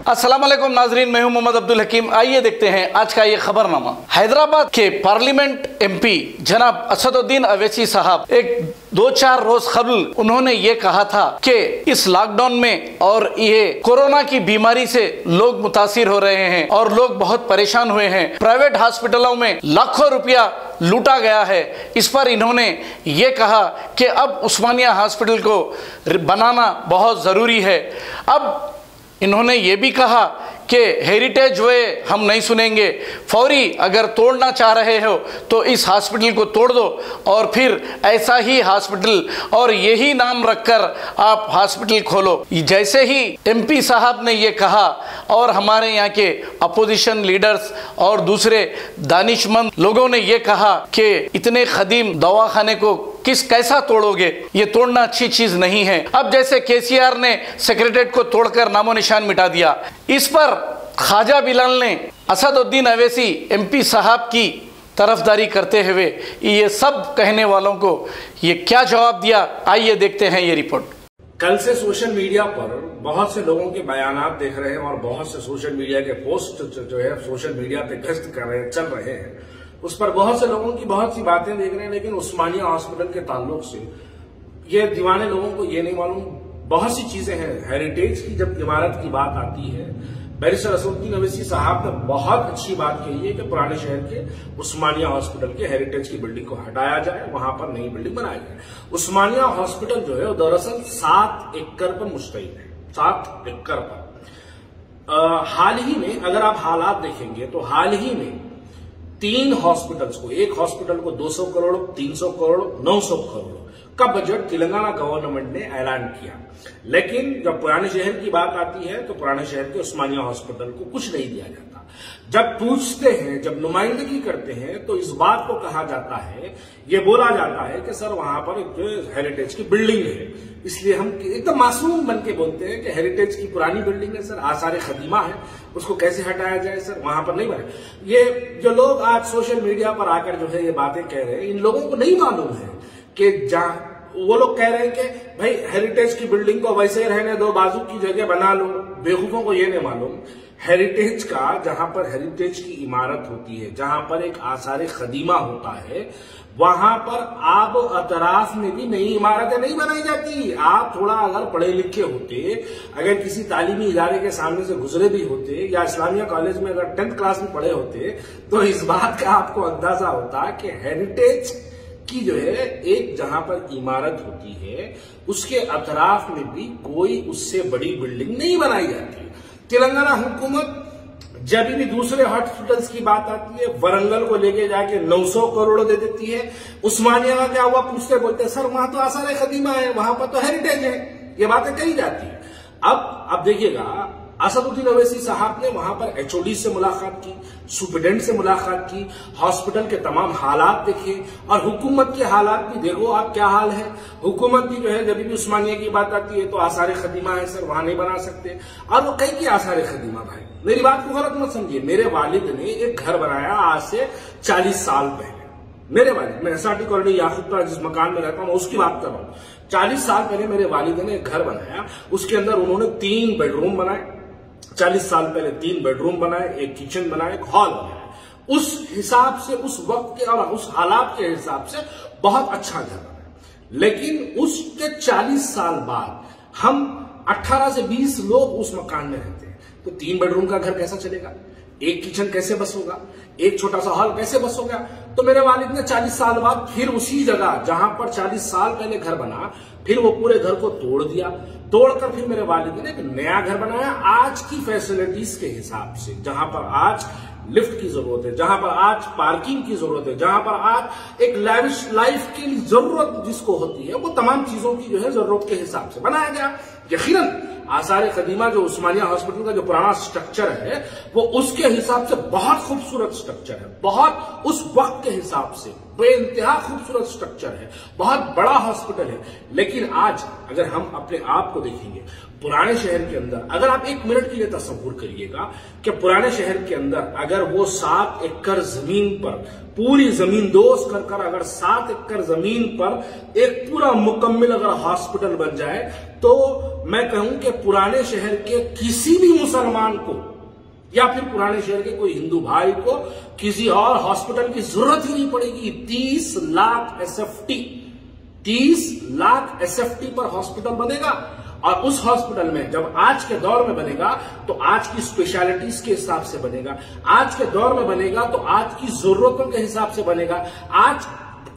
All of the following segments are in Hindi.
अस्सलाम वालेकुम नाजरीन, मैं हूं मोहम्मद अब्दुल हकीम। आइए देखते हैं आज का ये खबरनामा। हैदराबाद के पार्लियामेंट एमपी जनाब असदुद्दीन अवैसी साहब एक 2-4 रोज कबल उन्होंने ये कहा था कि इस लॉकडाउन में और ये कोरोना की बीमारी से लोग मुतासिर हो रहे हैं और लोग बहुत परेशान हुए हैं। प्राइवेट हॉस्पिटलों में लाखों रुपया लूटा गया है। इस पर इन्होंने ये कहा कि अब उस्मानिया हॉस्पिटल को बनाना बहुत ज़रूरी है। अब इन्होंने ये भी कहा कि हेरिटेज वे हम नहीं सुनेंगे, फौरी अगर तोड़ना चाह रहे हो तो इस हॉस्पिटल को तोड़ दो और फिर ऐसा ही हॉस्पिटल और यही नाम रखकर आप हॉस्पिटल खोलो। जैसे ही एमपी साहब ने ये कहा और हमारे यहाँ के अपोजिशन लीडर्स और दूसरे दानिशमंद लोगों ने ये कहा कि इतने कदीम दवाखाने को कैसा तोड़ोगे, ये तोड़ना अच्छी चीज नहीं है। अब जैसे केसीआर ने सेक्रेटेरिएट को तोड़कर नामो निशान मिटा दिया, इस पर ख्वाजा बिलाल ने असदुद्दीन अवैसी एमपी साहब की तरफदारी करते हुए ये सब कहने वालों को ये क्या जवाब दिया, आइए देखते हैं ये रिपोर्ट। कल से सोशल मीडिया पर बहुत से लोगों के बयानात देख रहे हैं और बहुत से सोशल मीडिया के पोस्ट जो है सोशल मीडिया पे गश्त कर रहे हैं, चल रहे हैं। उस पर बहुत से लोगों की बहुत सी बातें देख रहे हैं, लेकिन उस्मानिया हॉस्पिटल के ताल्लुक से ये दीवाने लोगों को ये नहीं मालूम बहुत सी चीजें हैं। हेरिटेज की जब इमारत की बात आती है, बैरिस्टर असदुद्दीन अवैसी साहब ने बहुत अच्छी बात कही है कि पुराने शहर के उस्मानिया हॉस्पिटल के हेरिटेज की बिल्डिंग को हटाया जाए, वहां पर नई बिल्डिंग बनाई जाए। उस्मानिया हॉस्पिटल जो है वो दरअसल 7 एकड़ पर मुश्तमिल है, 7 एकड़ पर। हाल ही में अगर आप हालात देखेंगे तो हाल ही में 3 हॉस्पिटल्स को, एक हॉस्पिटल को 200 करोड़, 300 करोड़, 900 करोड़ का बजट तेलंगाना गवर्नमेंट ने ऐलान किया। लेकिन जब पुराने शहर की बात आती है तो पुराने शहर के उस्मानिया हॉस्पिटल को कुछ नहीं दिया जाता। जब पूछते हैं, जब नुमाइंदगी करते हैं तो इस बात को कहा जाता है, ये बोला जाता है कि सर वहां पर एक हेरिटेज की बिल्डिंग है, इसलिए हम एकदम मासूम बन के बोलते हैं कि हेरिटेज की पुरानी बिल्डिंग है सर, आसार खदीमा है, उसको कैसे हटाया जाए सर, वहां पर नहीं बने। ये जो लोग आज सोशल मीडिया पर आकर जो है ये बातें कह रहे हैं, इन लोगों को नहीं मालूम है कि जहां वो लोग कह रहे हैं कि भाई हेरिटेज की बिल्डिंग को वैसे ही रहने दो, बाजू की जगह बना लो। बेवकूफों को ये नहीं मालूम हेरिटेज का, जहां पर हेरिटेज की इमारत होती है, जहां पर एक आसार खदीमा होता है, वहां पर आब अतराफ में भी नई इमारतें नहीं बनाई जाती। आप थोड़ा अगर पढ़े लिखे होते, अगर किसी तालीमी इदारे के सामने से गुजरे भी होते या इस्लामिया कॉलेज में अगर 10th क्लास में पढ़े होते तो इस बात का आपको अंदाजा होता कि हेरिटेज की जो है एक जहां पर इमारत होती है उसके अतराफ में भी कोई उससे बड़ी बिल्डिंग नहीं बनाई जाती। तेलंगाना हुकूमत जब भी दूसरे हॉस्पिटल्स की बात आती है, वरंगल को लेके जाके 900 करोड़ दे देती है। उस्मानिया का क्या हुआ पूछते बोलते सर वहां तो आसार खदीमा है, वहां पर तो हेरिटेज है, ये बातें कही जाती है। अब देखिएगा, असदुद्दीन अवैसी साहब ने वहां पर एचओडी से मुलाकात की, सुप्रिटेंडेंट से मुलाकात की, हॉस्पिटल के तमाम हालात देखे और हुकूमत के हालात भी देखो आप क्या हाल है। हुकूमत भी जो है जब भी उस्मानिया की बात आती है तो आसार खदीमा है सर, वहां नहीं बना सकते। और वो कहीं की आसार खदीमा भाई, मेरी बात को गलत मत समझिए, मेरे वालिद ने एक घर बनाया आज से 40 साल पहले। मेरे वालिद, मैं एसआरटी कॉलोनी याकूबपुरा जिस मकान में रहता हूं उसकी बात कर रहा हूं। 40 साल पहले मेरे वालिद ने एक घर बनाया, उसके अंदर उन्होंने 3 बेडरूम बनाए। 40 साल पहले 3 बेडरूम बनाए, एक किचन बनाए, एक हॉल बनाया। उस हिसाब से, उस वक्त के और उस हालात के हिसाब से बहुत अच्छा घर बनाया। लेकिन उसके 40 साल बाद हम 18 से 20 लोग उस मकान में रहते हैं, तो 3 बेडरूम का घर कैसा चलेगा, एक किचन कैसे बस होगा, एक छोटा सा हॉल कैसे बस होगा। तो मेरे वालिद ने 40 साल बाद फिर उसी जगह जहां पर 40 साल पहले घर बना, फिर वो पूरे घर को तोड़ दिया। तोड़कर फिर मेरे वालिद ने एक नया घर बनाया आज की फैसिलिटीज के हिसाब से, जहां पर आज लिफ्ट की जरूरत है, जहां पर आज पार्किंग की जरूरत है, जहां पर आज एक लैविश लाइफ की जरूरत जिसको होती है, वो तमाम चीजों की जो है जरूरत के हिसाब से बनाया गया। यकीनन आसार खदीमा जो उस्मानिया हॉस्पिटल का जो पुराना स्ट्रक्चर है वो उसके हिसाब से बहुत खूबसूरत स्ट्रक्चर है, बहुत उस वक्त के हिसाब से बेइंतहा खूबसूरत स्ट्रक्चर है, बहुत बड़ा हॉस्पिटल है। लेकिन आज अगर हम अपने आप को देखेंगे पुराने शहर के अंदर, अगर आप 1 मिनट के लिए तसव्वुर करिएगा कि पुराने शहर के अंदर अगर वो 7 एकड़ जमीन पर, पूरी जमीन दोस्त कर अगर 7 एकड़ जमीन पर एक पूरा मुकम्मल अगर हॉस्पिटल बन जाए, तो मैं कहूं कि पुराने शहर के किसी भी मुसलमान को या फिर पुराने शहर के कोई हिंदू भाई को किसी और हॉस्पिटल की जरूरत ही नहीं पड़ेगी। 30 लाख एसएफटी, 30 लाख एसएफटी पर हॉस्पिटल बनेगा। और उस हॉस्पिटल में जब आज के दौर में बनेगा तो आज की स्पेशलिटीज के हिसाब से बनेगा, आज के दौर में बनेगा तो आज की जरूरतों के हिसाब से बनेगा, आज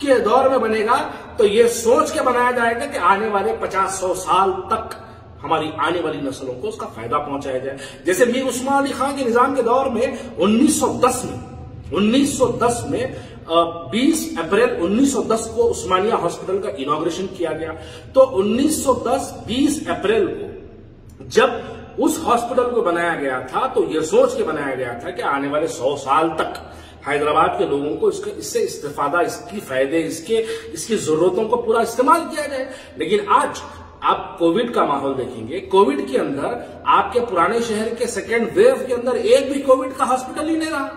के दौर में बनेगा तो ये सोच के बनाया जाएगा कि आने वाले 50-100 साल तक हमारी आने वाली नस्लों को उसका फायदा पहुंचाया जाए। जैसे मीर उस्मान अली खान के निजाम के दौर में 1910 में 20 अप्रैल 1910 को उस्मानिया हॉस्पिटल का इनॉग्रेशन किया गया। तो 1910 20 अप्रैल को जब उस हॉस्पिटल को बनाया गया था तो यह सोच के बनाया गया था कि आने वाले 100 साल तक हैदराबाद के लोगों को इससे इस्तेफादा, इसकी फायदे, इसकी जरूरतों को पूरा इस्तेमाल किया जाए। लेकिन आज आप कोविड का माहौल देखेंगे, कोविड के अंदर आपके पुराने शहर के सेकेंड वेव के अंदर एक भी कोविड का हॉस्पिटल ही नहीं रहा।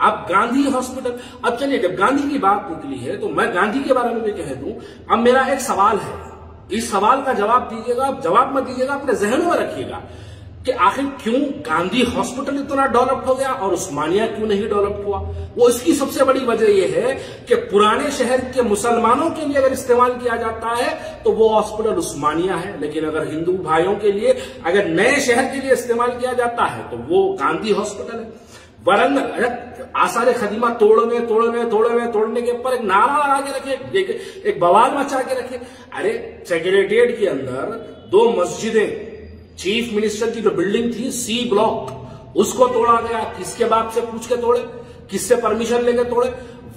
अब गांधी हॉस्पिटल, अब चलिए जब गांधी की बात निकली है तो मैं गांधी के बारे में भी कह दूं। अब मेरा एक सवाल है, इस सवाल का जवाब दीजिएगा, जवाब मत दीजिएगा, अपने जहन में रखिएगा कि आखिर क्यों गांधी हॉस्पिटल इतना डेवलप हो गया और उस्मानिया क्यों नहीं डेवलप हुआ। वो इसकी सबसे बड़ी वजह यह है कि पुराने शहर के मुसलमानों के लिए अगर इस्तेमाल किया जाता है तो वो हॉस्पिटल उस्मानिया है, लेकिन अगर हिंदू भाइयों के लिए, अगर नए शहर के लिए इस्तेमाल किया जाता है तो वो गांधी हॉस्पिटल है। वरंगल आसार खदीमा तोड़ने के ऊपर एक नारा लगा के रखे, एक बवाल मचा के रखे। अरे सेक्रेटेरिएट के अंदर 2 मस्जिदें, चीफ मिनिस्टर की जो बिल्डिंग थी C ब्लॉक, उसको तोड़ा गया। किसके बाप से पूछ के तोड़े, किससे परमिशन लेके तोड़े।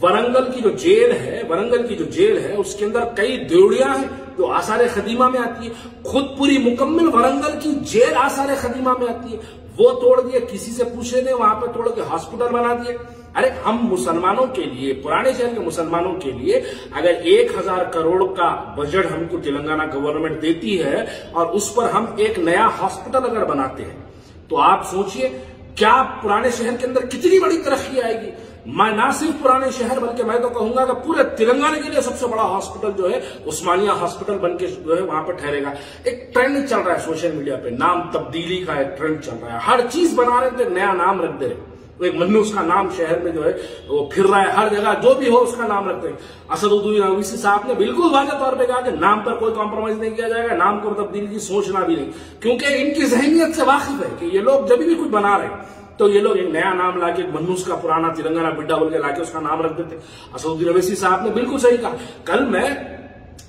वरंगल की जो जेल है उसके अंदर कई देवड़ियां हैं जो आसार खदीमा में आती है। खुद पूरी मुकम्मल वरंगल की जेल आसार खदीमा में आती है, वो तोड़ दिए, किसी से पूछे नहीं, वहां पर तोड़ के हॉस्पिटल बना दिए। अरे हम मुसलमानों के लिए, पुराने शहर के मुसलमानों के लिए अगर 1000 करोड़ का बजट हमको तेलंगाना गवर्नमेंट देती है और उस पर हम एक नया हॉस्पिटल अगर बनाते हैं तो आप सोचिए क्या पुराने शहर के अंदर कितनी बड़ी तरक्की आएगी। मैं ना सिर्फ पुराने शहर बल्कि मैं तो कहूंगा कि पूरे तेलंगाना के लिए सबसे बड़ा हॉस्पिटल जो है उस्मानिया हॉस्पिटल बनके जो है वहां पर ठहरेगा। एक ट्रेंड चल रहा है सोशल मीडिया पे, नाम तब्दीली का एक ट्रेंड चल रहा है, हर चीज बना रहे थे, नया नाम रख दे रहे। तो एक मन्नू उसका नाम शहर में जो है वो फिर रहा है, हर जगह जो भी हो उसका नाम रखते हैं। असदुद्दीन ओवैसी साहब ने बिल्कुल वाज़ेह तौर पे कहा कि नाम पर कोई कॉम्प्रोमाइज नहीं किया जाएगा, नाम को तब्दीली की सोचना भी नहीं, क्योंकि इनकी जहनियत से वाकिफ है कि ये लोग जब भी कुछ बना रहे तो ये लोग एक नया नाम लाके, मन्नूस का पुराना तेलंगाना बिड्डा बोल के लाके उसका नाम रख देते। असदुद्दीन ओवैसी साहब ने बिल्कुल सही कहा। कल मैं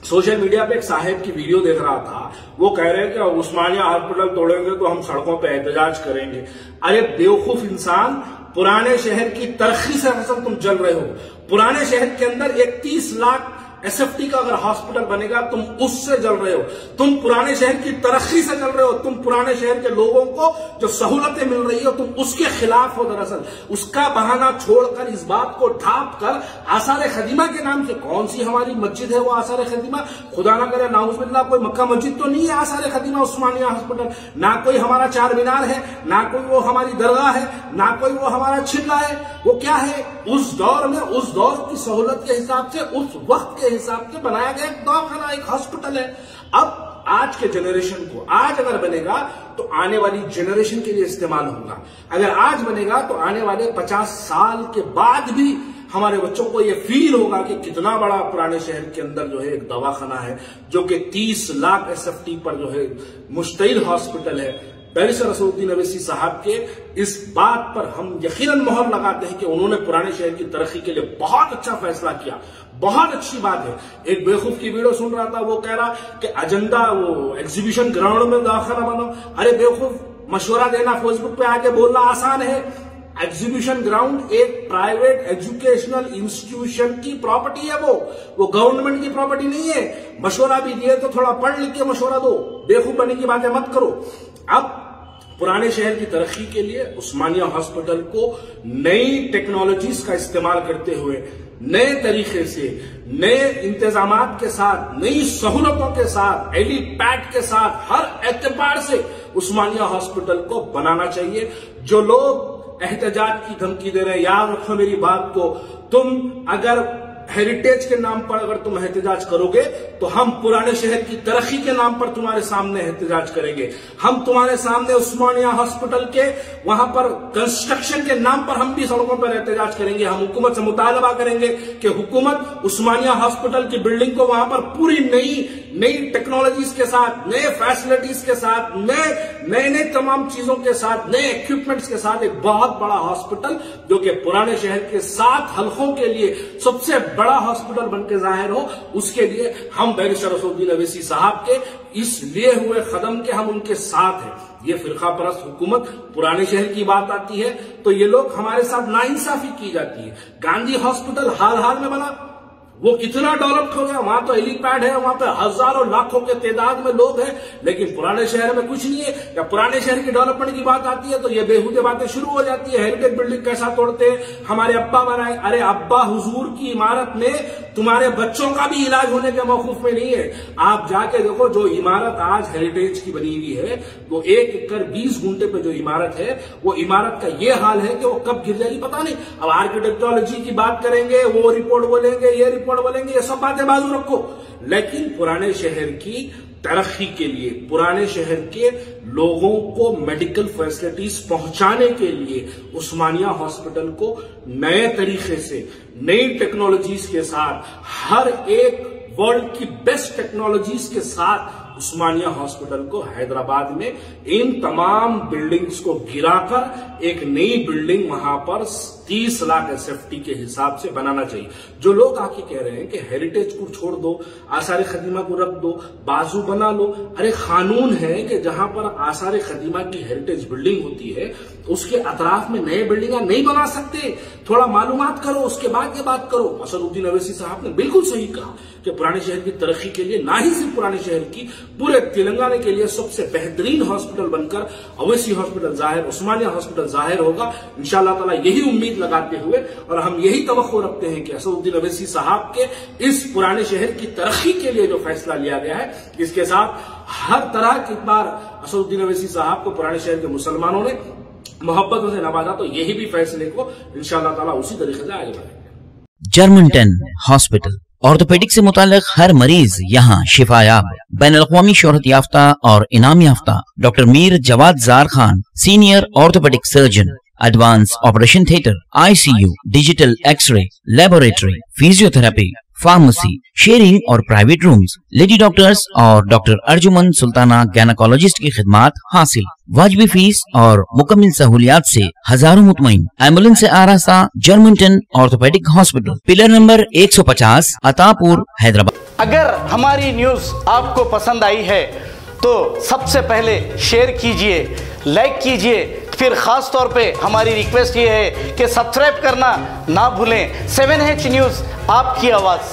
सोशल मीडिया पे एक साहब की वीडियो देख रहा था, वो कह रहे हैं कि उस्मानिया हॉस्पिटल तोड़ेंगे तो हम सड़कों पे एहतजाज करेंगे। अरे बेवकूफ इंसान, पुराने शहर की तरक्की से असल तुम जल रहे हो। पुराने शहर के अंदर 31 लाख एसएफटी का अगर हॉस्पिटल बनेगा तुम उससे जल रहे हो, तुम पुराने शहर की तरक्की से जल रहे हो, तुम पुराने शहर के लोगों को जो सहूलतें मिल रही हो तुम उसके खिलाफ हो। दरअसल उसका बहाना छोड़कर इस बात को ढांप कर आसार खदीमा के नाम से, कौन सी हमारी मस्जिद है वो आसार खदीमा, खुदा ना करे नाउजुबिल्लाह कोई मक्का मस्जिद तो नहीं है आसार खदीमा उस्मानिया हॉस्पिटल, ना कोई हमारा चार मीनार है, ना कोई वो हमारी दरगाह है, ना कोई वो हमारा चिल्ला है, वो क्या है उस दौर में, उस दौर की सहूलत के हिसाब से, उस वक्त के हिसाब से बनाया गया एक दवाखाना, एक हॉस्पिटल है। अब आज के जनरेशन को, आज अगर बनेगा तो आने वाली जनरेशन के लिए इस्तेमाल होगा। अगर आज बनेगा तो आने वाले 50 साल के बाद भी हमारे बच्चों को यह फील होगा कि कितना बड़ा पुराने शहर के अंदर जो है एक दवाखाना है जो कि 30 लाख एसएफटी पर जो है मुश्तइल हॉस्पिटल है। बैरिस्टर असदुद्दीन ओवैसी साहब के इस बात पर हम यकीनन मोहर लगाते हैं कि उन्होंने पुराने शहर की तरक्की के लिए बहुत अच्छा फैसला किया, बहुत अच्छी बात है। एक बेवकूफ की वीडियो सुन रहा था, वो कह रहा कि एजेंडा वो एग्जीबिशन ग्राउंड में दवाखाना बनो। अरे बेवकूफ, मशवरा देना फेसबुक पे आके बोलना आसान है। एग्जीबिशन ग्राउंड एक प्राइवेट एजुकेशनल इंस्टीट्यूशन की प्रॉपर्टी है, वो गवर्नमेंट की प्रॉपर्टी नहीं है। मशवरा भी दिए तो थोड़ा पढ़ लिख के मशवरा दो, बेवकूफ बनने की बातें मत करो। अब पुराने शहर की तरक्की के लिए उस्मानिया हॉस्पिटल को नई टेक्नोलॉजीज का इस्तेमाल करते हुए नए तरीके से, नए इंतजामात के साथ, नई सहूलतों के साथ, हेलीपैड के साथ हर एतबार से उस्मानिया हॉस्पिटल को बनाना चाहिए। जो लोग एहतजाज की धमकी दे रहे हैं, याद रखो मेरी बात को, तुम अगर हेरिटेज के नाम पर अगर तुम एहतजाज करोगे तो हम पुराने शहर की तरक्की के नाम पर तुम्हारे सामने एहतजाज करेंगे। हम तुम्हारे सामने उस्मानिया हॉस्पिटल के वहां पर कंस्ट्रक्शन के नाम पर हम भी सड़कों पर एहतजाज करेंगे। हम हुकूमत से मुतालबा करेंगे कि हुकूमत उस्मानिया हॉस्पिटल की बिल्डिंग को वहां पर पूरी नई टेक्नोलॉजीज के साथ, नए फैसिलिटीज के साथ, नए तमाम चीजों के साथ, नए इक्विपमेंट्स के साथ एक बहुत बड़ा हॉस्पिटल जो कि पुराने शहर के 7 हलकों के लिए सबसे बड़ा हॉस्पिटल बनकर जाहिर हो, उसके लिए हम बैरिस्टर असदुद्दीन अवैसी साहब के इस लिए हुए कदम के हम उनके साथ हैं। ये फिरका परस्त हुकूमत, पुराने शहर की बात आती है तो ये लोग हमारे साथ नाइंसाफी की जाती है। गांधी हॉस्पिटल हाल में बना, वो कितना डेवलप हो गया, वहां तो हेलीपैड है, वहां पे हजारों लाखों के तादाद में लोग हैं, लेकिन पुराने शहर में कुछ नहीं है। या पुराने शहर की डेवलपमेंट की बात आती है तो ये बेहुदे बातें शुरू हो जाती है। हेरिटेज बिल्डिंग कैसा तोड़ते हैं, हमारे अब्बा बनाए, अरे अब्बा हुजूर की इमारत में तुम्हारे बच्चों का भी इलाज होने के मौकूफ में नहीं है। आप जाके देखो, जो इमारत आज हेरिटेज की बनी हुई है, वो 1 एकड़ 20 गुंठे पे जो इमारत है, वो इमारत का ये हाल है कि वो कब गिर जाएगी पता नहीं। अब आर्किटेक्टोलॉजी की बात करेंगे, वो रिपोर्ट बोलेंगे, ये रिपोर्ट बोलेंगे, ये सब बातें बाजू रखो, लेकिन पुराने शहर की तरक्की के लिए, पुराने शहर के लोगों को मेडिकल फैसिलिटीज पहुंचाने के लिए उस्मानिया हॉस्पिटल को नए तरीके से, नई टेक्नोलॉजीज के साथ, हर एक वर्ल्ड की बेस्ट टेक्नोलॉजीज के साथ उस्मानिया हॉस्पिटल को हैदराबाद में इन तमाम बिल्डिंग्स को गिराकर एक नई बिल्डिंग वहां पर 30 लाख एसएफटी के हिसाब से बनाना चाहिए। जो लोग आके कह रहे हैं कि हेरिटेज को छोड़ दो, आसार खदीमा को रख दो, बाजू बना लो, अरे कानून है कि जहां पर आसार खदीमा की हेरिटेज बिल्डिंग होती है उसके अतराफ में नए बिल्डिंग नहीं बना सकते। थोड़ा मालूमात करो, उसके बाद ये बात करो। असदुद्दीन अवैसी साहब ने बिल्कुल सही कहा कि पुराने शहर की तरक्की के लिए, ना ही सिर्फ पुराने शहर की, पूरे तेलंगाना के लिए सबसे बेहतरीन हॉस्पिटल बनकर अवैसी हॉस्पिटल जाहिर, उस्मानिया हॉस्पिटल जाहिर होगा इंशाअल्लाह ताला। यही उम्मीद लगाते हुए और हम यही तवक्को रखते हैं कि असदुद्दीन अवैसी साहब के इस पुराने शहर की तरक्की के लिए जो फैसला लिया गया है, इसके साथ हर तरह की बार असदुद्दीन अवैसी साहब को पुराने शहर के मुसलमानों ने मोहब्बतों से नवाजा, तो यही भी फैसले को इंशाअल्लाह ताला उसी तरीके से आगे बढ़ाएंगे। जर्मनटन हॉस्पिटल ऑर्थोपेडिक से मुताल्लिक हर मरीज यहाँ शिफायाब। बैनुल-अक़वामी शोहरत याफ्ता और इनाम याफ्ता doctor Mir Jawad Zar Khan, senior orthopaedic surgeon, advance operation theatre, ICU, digital x-ray, laboratory, physiotherapy, pharmacy, sharing और प्राइवेट रूम्स, लेडी डॉक्टर्स और डॉक्टर अर्जुमन सुल्ताना गायनेकोलॉजिस्ट की खिदमात हासिल। वाजिबी फीस और मुकम्मल सहूलियात से हजारों मुतमईन। एम्बुलेंस से आरास्ता Germanton orthopaedic hospital, pillar number 150, Attapur, Hyderabad. अगर हमारी न्यूज आपको पसंद आई है तो सबसे पहले शेयर कीजिए, लाइक कीजिए, फिर खास तौर पे हमारी रिक्वेस्ट ये है कि सब्सक्राइब करना ना भूलें। 7H न्यूज़, आपकी आवाज़।